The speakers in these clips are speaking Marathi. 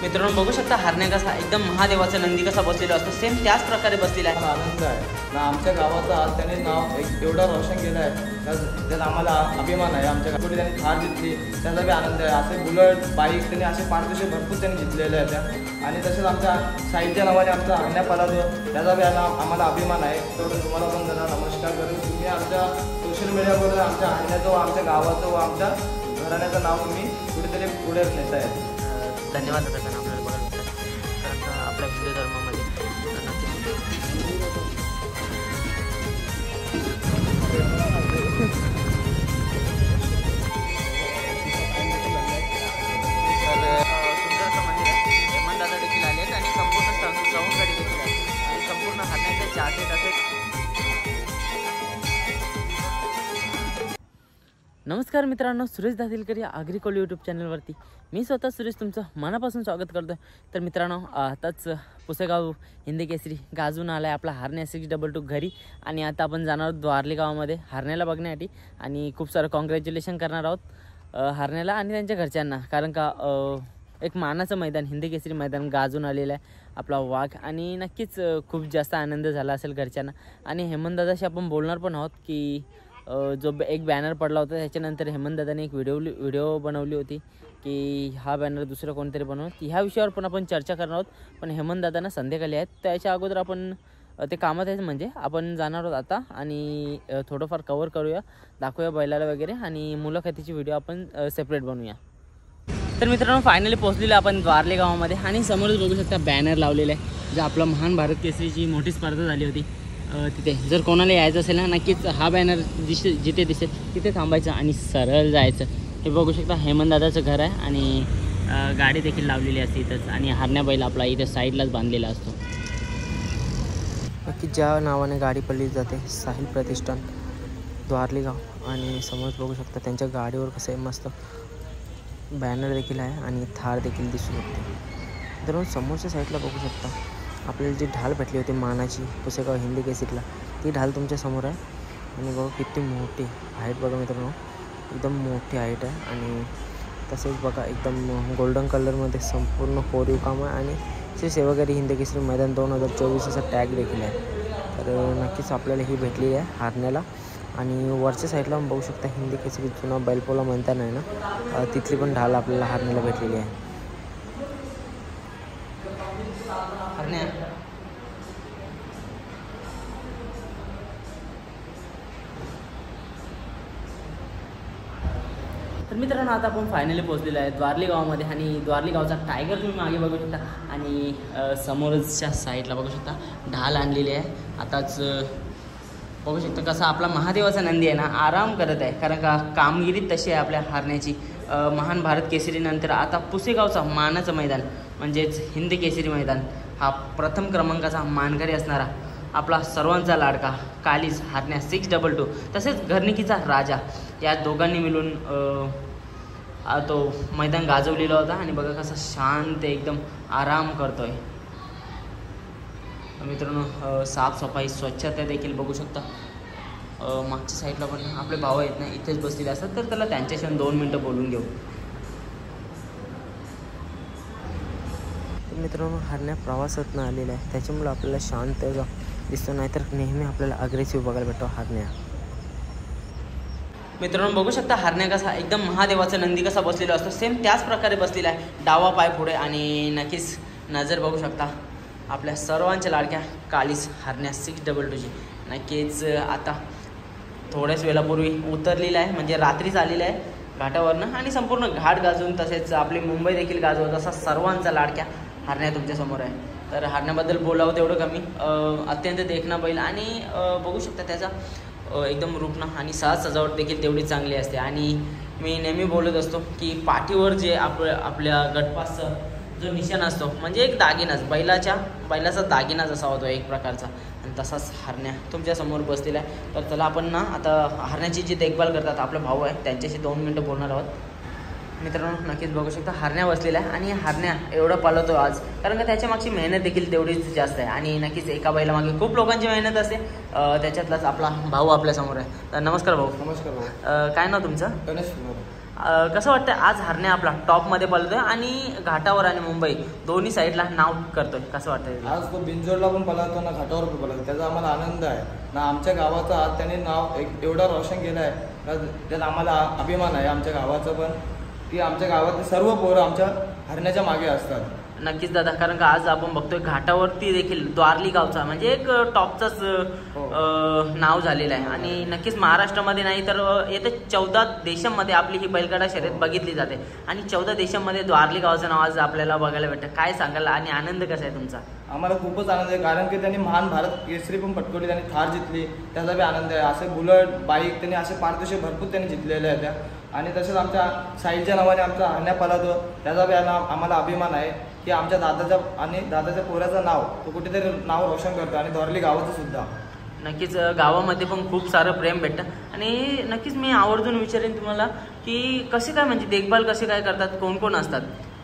मित्रांनो बघू शकता हरण्या कसा एकदम महादेवाचा नंदी कसा बसलेला असतो सेम त्याच प्रकारे बसलेला आहे. आनंद आहे ना आमच्या गावाचा आज त्याने नाव एवढं रोशन केलं आहे त्याचा आम्हाला अभिमान आहे. आमच्या गावात त्यांनी थार जिंकली त्याचा बी आनंद आहे. असे बुलेट बाईक त्यांनी असे पारितोषिक भरपूर त्यांनी जिंकलेले आहेत त्या. आणि तसेच आमच्या साहित्य नावाने आमचा हरण्या पळालो त्याचा बी आम्हाला अभिमान आहे. तेवढं तुम्हाला पण जरा नमस्कार करून तुम्ही आमच्या सोशल मीडियावर आमच्या हरण्याचं व आमच्या गावाचं व आमच्या घराण्याचं नाव तुम्ही कुठेतरी पुढे नेत आहे. धन्यवाद दादा आपल्याला बघायला भेटतात कारण का आपल्या हिंदू धर्मामध्ये सुंदर असं मंदिर आहे. हेमंत दादा देखील आले आहेत आणि संपूर्ण सवंगडी देखील आहे आणि संपूर्ण हरण्याचे चार्टेड असे. नमस्कार मित्रांनो, सुरेश दासिलकर या ॲग्रिकॉल यूट्यूब चॅनलवरती मी स्वतः सुरेश तुमचं मनापासून स्वागत करतो. तर मित्रांनो आताच पुसेगाव हिंदी केसरी गाजून आला आहे आपला हरण्या 622 घरी आणि आता आपण जाणार आहोत द्वारली गावामध्ये हरण्याला बघण्यासाठी आणि खूप सारं कॉंग्रॅच्युलेशन करणार आहोत हरण्याला आणि त्यांच्या घरच्यांना कारण का एक मानाचं मैदान हिंदी केसरी मैदान गाजून आलेलं आहे आपला वाघ आणि नक्कीच खूप जास्त आनंद झाला असेल घरच्यांना. आणि हेमंत दादाशी आपण बोलणार पण आहोत की जो एक बॅनर पडला होता त्याच्यानंतर हेमंत दादाने एक व्हिडिओ बनवली होती की हा बॅनर दुसरं कोणतरी बनवून ह्या विषयावर पण आपण चर्चा करणार आहोत. पण हेमंत दादांना संध्याकाळी आहेत त्याच्या अगोदर आपण ते कामात आहेत म्हणजे आपण जाणार आहोत आता आणि थोडंफार कवर करूया दाखवूया बैलाला वगैरे आणि मुलाखतीची व्हिडिओ आपण सेपरेट बनवूया. तर मित्रांनो फायनली पोहोचलेलो आपण द्वारली गावामध्ये आणि समोरच बघू शकता बॅनर लावलेलं आहे जे आपलं महान भारत केसरीची मोठी स्पर्धा झाली होती तिथे. जर कोणाला यायचं असेल ना नक्कीच हा बॅनर जिथे दिसेल तिथे थांबायचं आणि सरळ जायचं. हे बघू शकता हेमंत दादाचं घर आहे आणि गाडी देखील लावलेली असते इथंच आणि हरण्या बैल आपला इथे साईडलाच बांधलेला असतो. नक्की ज्या नावाने गाडी पडली जाते साहिल प्रतिष्ठान द्वारली गाव आणि समोर बघू शकता त्यांच्या गाडीवर कसं आहे मस्त बॅनर देखील आहे आणि थार देखील दिसू शकते. तर समोरच्या साईडला बघू शकता आपल्याला जी ढाल भेटली होती मानाची पुसेगाव हिंदी केसरीला ती ढाल तुमच्या समोर आहे आणि बघा किती मोठी हाईट बघा मित्रांनो एकदम मोठी हाईट आहे. आणि तसेच बघा एकदम गोल्डन कलरमध्ये संपूर्ण कोरीव काम आहे आणि श्री सेवागिरी हिंदी केसरी मैदान 2024 असा टॅग देखील आहे. तर नक्कीच आपल्याला ही भेटलेली आहे हरण्याला. आणि वरच्या साईडला बघू शकता हिंदी केसरी जुना बैलपोला म्हणता नाही ना तिथली पण ढाल आपल्याला हरण्याला भेटलेली आहे. तर मित्रांनो आता आपण फायनली पोहोचलेलो आहे द्वारली गावामध्ये आणि द्वारली गावचा टायगर तुम्ही मागे बघू शकता आणि समोरच्या साईडला बघू शकता ढाल आणलेली आहे. आताच बघू शकता कसा आपला महादेवाचा नंदी आहे ना आराम करत आहे कारण का कामगिरी तशी आहे आपल्या हरण्याची. महान भारत केसरीनंतर आता पुसेगावचा मानाचं मैदान म्हणजेच हिंदी केसरी मैदान हा प्रथम क्रमांकाचा मानकरी असणारा आपला सर्वांचा लाडका कालीज हरण्या 622 तसेच घरनिकीचा राजा या दोघांनी मिळून तो मैदान गाजवलेला होता. आणि बघा कसा शांत एकदम आराम करतोय मित्रांनो. साफसफाई स्वच्छता देखील बघू शकता. मागच्या साईडला पण आपले भाऊ आहेत ना इथेच बसलेले असतात तर त्याला त्यांच्याशी 2 मिनटं बोलून घेऊ. मित्रांनो हरण्या प्रवासातनं आलेला आहे त्याच्यामुळे आपल्याला शांत दिसतो नाहीतर नेहमी आपल्याला अग्रेसिव्ह बघायला भेटतो हरण्या. मित्रांनो बघू शकता हरण्या कसा एकदम महादेवाचा नंदी कसा बसलेला असतो सेम त्याच प्रकारे बसलेला आहे. डावा पाय पुढे आणि नक्कीच नजर बघू शकता आपल्या सर्वांच्या लाडक्या कालीज हरण्या 622ची नक्कीच आता थोड्याच वेळापूर्वी उतरलेला आहे म्हणजे रात्रीच आलेला आहे घाटावरनं आणि संपूर्ण घाट गाजून तसेच आपली मुंबई देखील गाजवत असा सर्वांचा लाडक्या हरण्या तुमच्यासमोर आहे. तर हरण्याबद्दल बोलावं तेवढं कमी. अत्यंत देखणा बैल आणि बघू शकता त्याचा एकदम रूपणं आणि साज सजावट देखील तेवढी चांगली असते. आणि मी नेहमी बोलत असतो की पाठीवर जे आपल्या गटपासचं जो निशाण असतो म्हणजे एक दागिनाच बैलाचा दागिनाच असावा तो एक प्रकारचा आणि तसाच हरण्या तुमच्यासमोर बसलेला आहे. तर चला आपण ना आता हरण्याची जी देखभाल करतात आपला भाऊ आहे त्यांच्याशी 2 मिनटं बोलणार आहोत. मित्रांनो नक्कीच बघू शकता हरण्या बसलेला आहे आणि हरण्या एवढा पालवतो आज कारण का त्याच्या मागची मेहनत देखील तेवढीच जास्त आहे आणि नक्कीच एका बैलामागे खूप लोकांची मेहनत असते. त्याच्यातलाच आपला भाऊ आपल्यासमोर आहे. तर नमस्कार भाऊ. नमस्कार भाऊ. काय नाव तुमचं? गणेश. कसं वाटतं आज हरण्या आपला टॉपमध्ये पळतोय आणि घाटावर आणि मुंबई दोन्ही साईडला नाव करतोय, कसं वाटतंय? आज तो बिंजोडला पण पळतो ना घाटावर पण पळतो, त्याचा आम्हाला आनंद आहे ना. आमच्या गावाचा आज त्यांनी नाव एवढं रोशन केलं आहे का त्यात आम्हाला अभिमान आहे आमच्या गावाचा पण, की आमच्या गावातले सर्व पोरं आमच्या हरण्याच्या मागे असतात. नक्कीच दादा, कारण का आज आपण बघतोय घाटावरती देखील द्वारली गावचा म्हणजे एक टॉपचाच नाव झालेलं आहे आणि नक्कीच महाराष्ट्रामध्ये नाही तर येत्या 14 देशांमध्ये आपली ही बैलगाडा शर्यत बघितली जाते आणि 14 देशांमध्ये द्वारली गावचं नाव आज आपल्याला बघायला भेटतं. काय सांगाल आणि आनंद कसा आहे तुमचा? आम्हाला खूपच आनंद आहे, कारण की त्यांनी महान भारत केसरी पण पटकवली, त्यांनी थार जिंकली, त्याचा बी आनंद आहे. असे बुलेट बाईक त्यांनी असे पारितोषिक भरपूर त्यांनी जिंकलेले आहेत त्या. आणि तसेच आमच्या साईडच्या नावाने आमचा हरण्या पळतो, त्याचा बी आम्हाला अभिमान आहे की आमच्या दादाच्या आणि दादाच्या पोराचं नाव तो कुठेतरी नाव रोशन करतो आणि द्वारली गावाचं सुद्धा. नक्कीच गावामध्ये पण खूप सारं प्रेम भेटतं आणि नक्कीच मी आवर्जून विचारेन तुम्हाला की कसे काय म्हणजे देखभाल कसे काय करतात, कोण कोण असतात?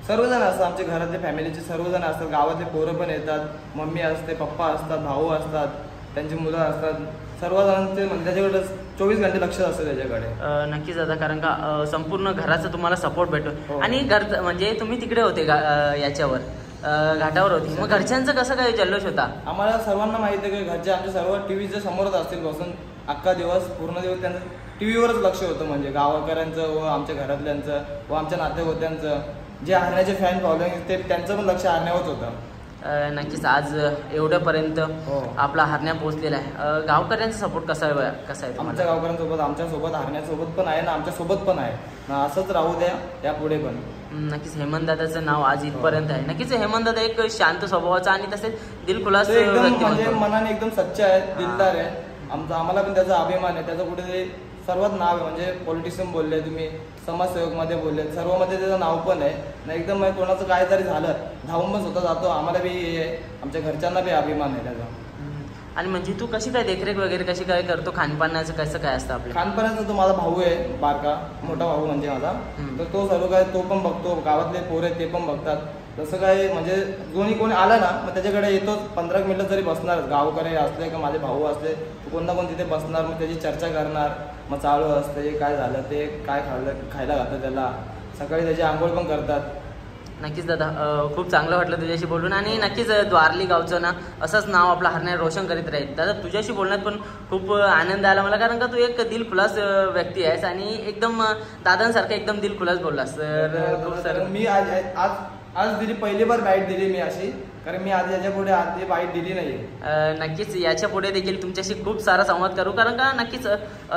सर्वजण असतात, आमच्या घरातले फॅमिलीचे सर्वजण असतात, गावातले पोरं पण येतात, मम्मी असते, पप्पा असतात, भाऊ असतात, त्यांची मुलं असतात, सर्वजणांचे म्हणजे त्याच्याकडे 24 घंटे लक्ष असतं त्याच्याकडे. नक्कीच दादा, कारण का संपूर्ण घराचा तुम्हाला सपोर्ट भेटतो आणि घर म्हणजे तुम्ही तिकडे होते याच्यावर घाटावर होती, मग घरच्यांचं कसं काय जल्लोष होता? आम्हाला सर्वांना माहिती आहे की घरचे आमच्या सर्व टीव्हीच्या समोरच असतील बसून, अख्खा दिवस पूर्ण दिवस त्यांचं टीव्हीवरच लक्ष होतं, म्हणजे गावाकऱ्यांचं व आमच्या घरातल्यांचं व आमच्या नातेवाईकांचं जे हरण्याचे फॅन फॉलोइंग ते त्यांचं पण लक्ष हरण्यावरच होतं. नक्कीच आज एवढ्यापर्यंत आपला हरण्या पोहोचलेला आहे. गावकऱ्यांचा सपोर्ट कसा आहे? आमच्या गावकऱ्यांसोबत आमच्यासोबत हरण्यासोबत पण आहे ना, आमच्यासोबत पण आहे ना, असंच राहू द्या यापुढे पण. नक्कीच हेमंत दादाचं नाव आज इथपर्यंत आहे. नक्कीच हेमंत दादा एक शांत स्वभावाचा आणि तसेच दिलखुलास म्हणजे मनाने एकदम सच्चे आहेत, दिलदार आहे. आम्हाला पण त्याचा अभिमान आहे. त्याचं कुठेतरी सर्वात नाव आहे, म्हणजे पॉलिटिशियन बोलले तुम्ही, समाजसेवकमध्ये बोलले, सर्वमध्ये त्याचं नाव पण आहे ना. एकदम कोणाचं काय तरी झालं धावून पण स्वतः जातो. आम्हाला बी आमच्या घरच्यांना बी अभिमान आहे त्याचा. आणि म्हणजे तू कशी काय देखरेख वगैरे कशी काय करतो? खानपानाचं कसं काय असतं आपलं? खानपानाचं तो माझा भाऊ आहे, बारका मोठा भाऊ म्हणजे माझा, तर तो सर्व काय तो पण बघतो, गावातले पोरं ते पण बघतात. जसं काय म्हणजे कोणी आला ना मग त्याच्याकडे येतोच, 15 मिनिटं जरी बसणार, गावकडे असले का माझे भाऊ असले कोण ना कोण तिथे बसणार, मग त्याची चर्चा करणार, मग चालू असते काय झालं ते, काय खायला घालतं त्याला, सकाळी त्याची आंघोळ पण करतात. नक्कीच दादा, खूप चांगलं वाटलं तुझ्याशी बोलून आणि नक्कीच द्वारली गावचं ना असंच नाव आपलं हरण्या रोशन करीत राहील. दादा तुझ्याशी बोलण्यात पण खूप आनंद आला मला, कारण का तू एक दिलखुलास व्यक्ती आहेस आणि एकदम दादांसारखं एकदम दिलखुलास बोललास. तर खूप सारं मी आज दिली पहिली बार बाईट दिली मी अशी, कारण मी आज याच्या पुढे आधी बाईट दिली नाही. नक्कीच याच्या पुढे देखील तुमच्याशी खूप सारा संवाद करू, कारण का नक्कीच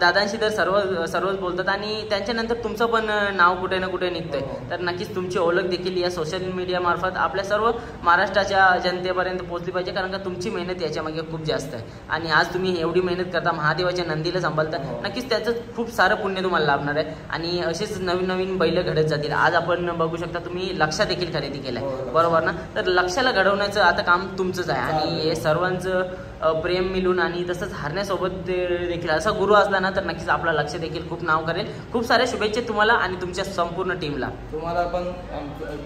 दादांशी तर सर्वच बोलतात आणि त्यांच्यानंतर तुमचं पण नाव कुठे ना कुठे निघतंय. तर नक्कीच तुमची ओळख देखील या सोशल मीडिया मार्फत आपल्या सर्व महाराष्ट्राच्या जनतेपर्यंत पोहोचली पाहिजे, कारण का तुमची मेहनत याच्यामागे खूप जास्त आहे आणि आज तुम्ही एवढी मेहनत करता, महादेवाच्या नंदीला सांभाळता, नक्कीच त्याचं खूप सारं पुण्य तुम्हाला लाभणार आहे आणि असेच नवीन नवीन बैल घडत जातील. आज आपण बघू शकता तुम्ही लक्षा देखील खरेदी केलाय, बरोबर ना? तर लक्षाला घडवण्याचं आता काम तुमचंच आहे आणि हे सर्वांचं प्रेम मिळून आणि तसंच हरण्यासोबत देखील असा गुरु असला ना तर नक्कीच आपला लक्ष देखील खूप नाव करेल. खूप साऱ्या शुभेच्छा तुम्हाला आणि तुमच्या संपूर्ण टीमला. तुम्हाला पण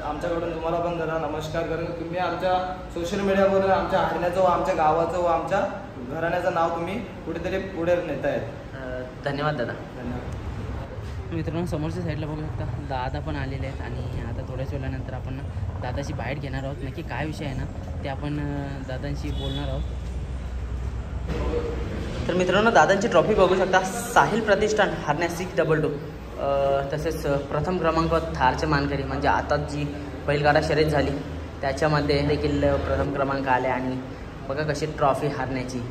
आमच्याकडून तुम्हाला पण जरा नमस्कार करेन. तुम्ही आमच्या सोशल मीडियावर आमच्या हरण्याचं व आमच्या गावाचं व आमच्या घराण्याचं नाव तुम्ही कुठेतरी पुढे नेतायत. धन्यवाद दादा. धन्यवाद. मित्रांनो, समोरच्या साईडला बघू शकता दादा पण आलेले आहेत आणि आता थोड्याच वेळानंतर आपण दादाची बाईट घेणार आहोत. नक्की काय विषय आहे ना ते आपण दादांशी बोलणार आहोत. तर मित्रांनो, दादांची ट्रॉफी बघू शकता, साहिल प्रतिष्ठान हरण्या 622, तसेच प्रथम क्रमांक थारचे मानकरी, म्हणजे आता जी बैलगाडा शर्यत झाली त्याच्यामध्ये देखील प्रथम क्रमांक आले आणि बघा कशी ट्रॉफी हरण्याची.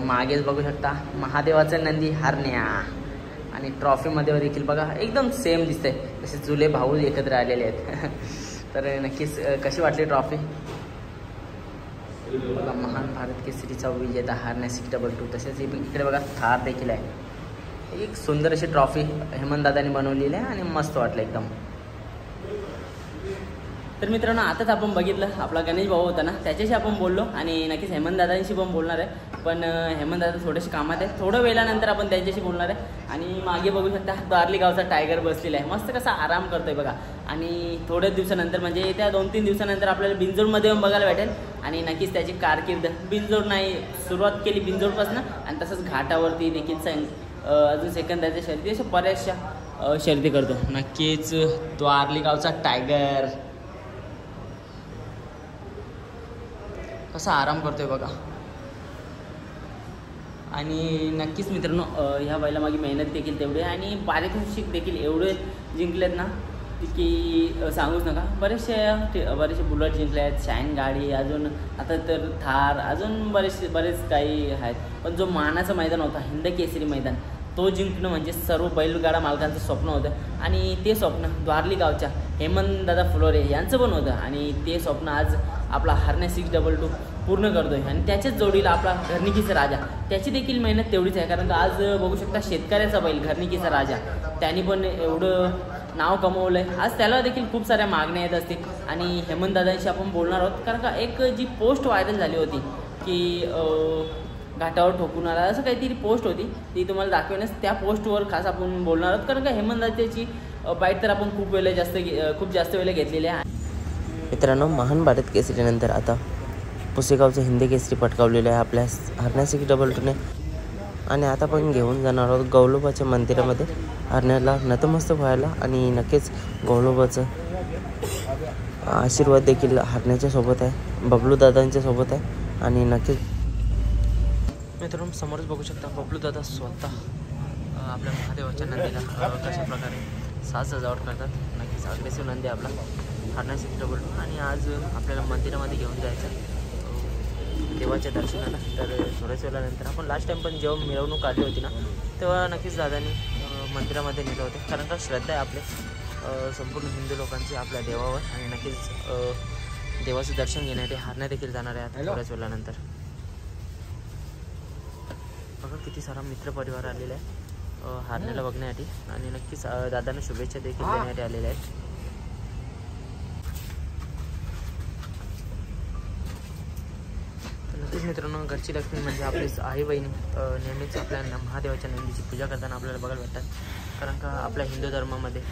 मागेच बघू शकता महादेवाचं नंदी हरण्या आणि ट्रॉफीमध्ये देखील बघा एकदम सेम दिसतंय, जसे जुले भाऊ एकत्र आलेले आहेत. तर नक्कीच कशी वाटली ट्रॉफी? बघा महान भारत केसरीचा विजेता हरण्या 622, तसेच इकडे बघा थार देखील आहे. एक सुंदर अशी ट्रॉफी हेमंत दादांनी बनवलेली आहे आणि मस्त वाटलं एकदम. तर मित्रांनो, आताच आपण बघितलं आपला गणेश भाऊ होता ना, त्याच्याशी आपण बोललो आणि नक्कीच हेमंत दादांशी पण बोलणार आहे. पण हेमंत दादा थोडेसे कामात आहे, थोडं वेळानंतर आपण त्यांच्याशी बोलणार आहे. आणि मागे बघू शकता द्वारली गावचा टायगर बसलेला आहे, मस्त कसा आराम करतोय बघा. आणि थोड्याच दिवसानंतर म्हणजे येत्या 2-3 दिवसानंतर आपल्याला बिंजोडमध्ये येऊन बघायला भेटेल आणि नक्कीच त्याची कारकीर्द बिंजोड नाही सुरुवात केली बिंजोडपासून आणि तसंच घाटावरती देखील अजून सेकंदाच्या शर्यती अशा बऱ्याचशा शर्यती करतो. नक्कीच द्वारली गावचा टायगर कसा आराम करतोय बघा. आणि नक्कीच मित्रांनो ह्या बैलामागे मेहनत देखील तेवढी आहे आणि पारितोषिक देखील एवढे जिंकलेत ना की सांगूच नका. बरेचसे बुलेट जिंकले आहेत, शाईन गाडी, अजून आता तर थार, अजून बरेच काही आहेत. पण जो मानाचं मैदान होता, हिंद केसरी मैदान, तो जिंकणं म्हणजे सर्व बैलगाडा मालकांचं स्वप्न होतं. आणि ते स्वप्न द्वारली गावच्या हेमंत दादा फुलोरे यांचं पण होतं. आणि ते स्वप्न आज आपला हरण्या 622 पूर्ण करतो आहे. आणि त्याच्याच जोडीला आपला घरनिकीचा राजा, त्याची देखील मेहनत तेवढीच आहे. कारण का आज बघू शकता शेतकऱ्याचा बैल घरनिकीचा राजा, त्यांनी पण एवढं नाव कमवलं आहे. आज त्याला देखील खूप साऱ्या मागण्या येत असतील. आणि हेमंत दादांशी आपण बोलणार आहोत. कारण का एक जी पोस्ट व्हायरल झाली होती की घाटावर ठोकून आला, असं काहीतरी पोस्ट होती, ती तुम्हाला दाखवण्यास त्या पोस्टवर खास आपण बोलणार आहोत. कारण का हेमंत दादाची बाईट तर आपण खूप जास्त वेळेला घेतलेली आहे. मित्रांनो, महान भारत केसरीनंतर आता पुसेगावचं हिंदी केसरी पटकावलेलं आहे आपल्या हरण्या 622ने. आणि आता आपण घेऊन जाणार आहोत गौलोबाच्या मंदिरामध्ये हरण्याला नतमस्तक व्हायला. आणि नक्कीच गौलोबाचं आशीर्वाद देखील हरण्याच्या सोबत आहे, बबलू दादांच्या सोबत आहे. आणि नक्कीच मित्रांनो समोरच बघू शकता बबलू दादा स्वतः आपल्या महादेवाच्या नंदीला कशा प्रकारे साज सजावट करतात. नक्कीच अग्रेसिव्ह नंदी आपला हरण्या 622. आणि आज आपल्याला मंदिरामध्ये घेऊन जायचं देवाच्या दर्शनाला. तर थोड्याच वेळानंतर आपण लास्ट टाईम पण जेव्हा मिरवणूक काढली होती ना, तेव्हा नक्कीच दादांनी मंदिरामध्ये नेलं होते. कारण का श्रद्धा आहे आपले संपूर्ण हिंदू लोकांची आपल्या देवावर. आणि नक्कीच देवाचं दर्शन घेण्यासाठी हरण्या देखील जाणार आहे आता थोड्याच वेळानंतर. बघा किती सारा मित्रपरिवार आलेला आहे हरण्याला बघण्यासाठी. आणि नक्कीच दादांना शुभेच्छा देखील देण्यासाठी आलेल्या आहेत. नक्कीच मित्रांनो, घरची लक्ष्मी म्हणजे आपलीच आई बहिणी नेहमीच आपल्या महादेवाच्या नंदीची पूजा करताना आपल्याला बघायला भेटतात. कारण का आपल्या हिंदू धर्मामध्ये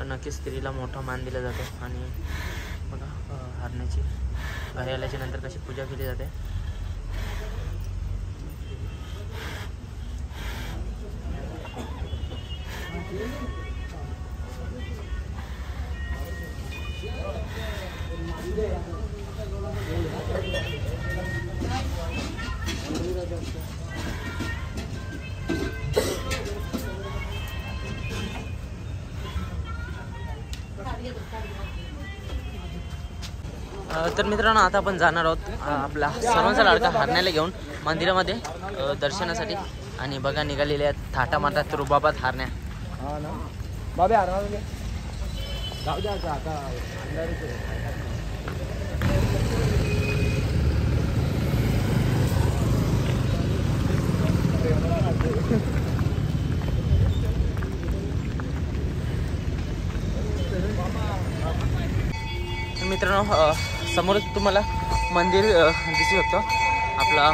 नक्कीच स्त्रीला मोठा मान दिला जातो. आणि बघा हरण्याची घरी आल्याच्या नंतर कशी पूजा केली जाते. तर मित्रांनो, आता आपण जाणार आहोत आपला सर्वांचा लाडका हरण्याला घेऊन मंदिरामध्ये दर्शनासाठी. आणि बघा निघालेले आहेत थाटा मारतात रुबाबात हरण्या. मित्रांनो, समोरच तुम्हाला मंदिर दिसू शकतो. आपला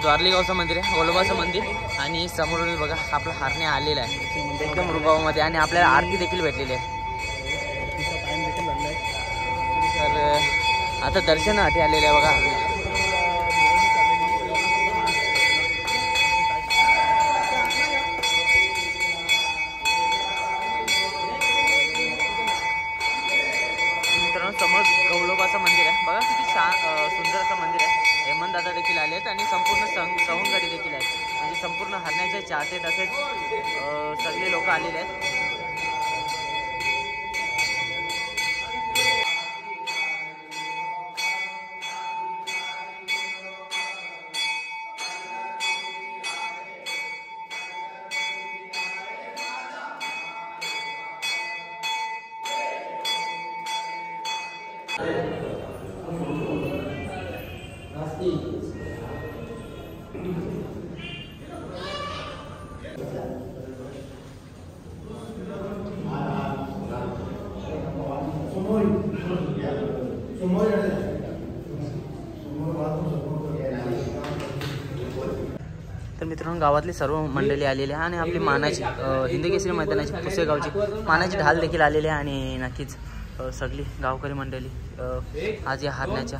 द्वारली गावचं मंदिर आहे, गौलोबाचं मंदिर. आणि समोरून बघा आपला हरण्या आलेला आहे एकदम रुबाबामध्ये. आणि आपल्याला आरती देखील भेटलेली आहे. तर आता दर्शनासाठी आलेलं आहे बघा. समोर गौलोबाचं मंदिर आहे बघा, किती सुंदर असं मंदिर आहे. हेमंत दादा देखील आले आहेत. आणि संपूर्ण सवंगडी देखील आहे. म्हणजे संपूर्ण हरण्याचे चाहते तसेच सगळे लोक आलेले आहेत. तर मित्रांनो, गावातली सर्व मंडळी आलेली आहे. आणि आपली मानाची हिंदी केसरी मैदानाची पुसेगावची मानाची ढाल देखील आलेली आहे. आणि नक्कीच सगळी गावकरी मंडळी आज या हरण्याच्या